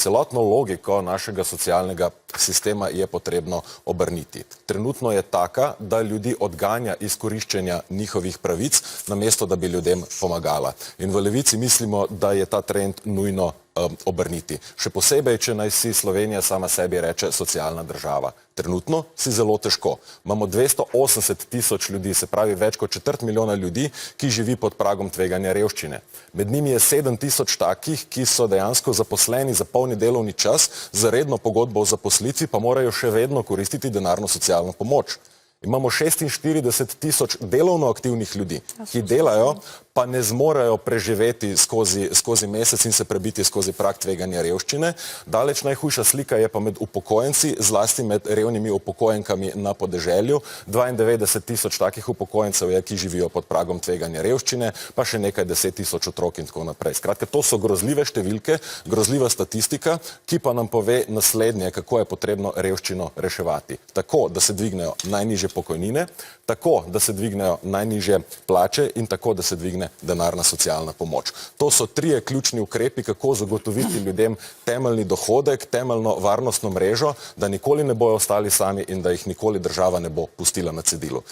celotno logiko našega socialnega sistema je potrebno obrniti. Trenutno je taka, da ljudi odganja izkoriščenja njihovih pravic, namesto da bi ljudem pomagala. In v Levici mislimo, da je ta trend nujno obrniti. Še posebej, če naj si Slovenija sama sebi reče socialna država. Trenutno si zelo težko. Imamo 280 tisoč ljudi, se pravi več kot 1/4 milijona ljudi, ki živi pod pragom tveganja revščine. Med njimi je 7 tisoč takih, ki so dejansko zaposleni za polni delovni čas, za redno pogodbo o zaposlitvi, pa morajo še vedno koristiti denarno socialno pomoč. Imamo 46 tisoč delovno aktivnih ljudi, ki delajo, pa ne zmorejo preživeti skozi mesec in se prebiti skozi prag tveganja revščine. Daleč najhujša slika je pa med upokojenci, zlasti med revnimi upokojenkami na podeželju. 92 tisoč takih upokojencev je, ki živijo pod pragom tveganja revščine, pa še nekaj 10 tisoč otrok in tako naprej. Skratka, to so grozljive številke, grozljiva statistika, ki pa nam pove naslednje, kako je potrebno revščino reševati. Tako, da se dvignejo najnižje pokojnine, tako, da se dvignejo najnižje plače in tako, da se dvigne denarna socialna pomoč. To so trije ključni ukrepi, kako zagotoviti ljudem temeljni dohodek, temeljno varnostno mrežo, da nikoli ne bojo ostali sami in da jih nikoli država ne bo pustila na cedilu.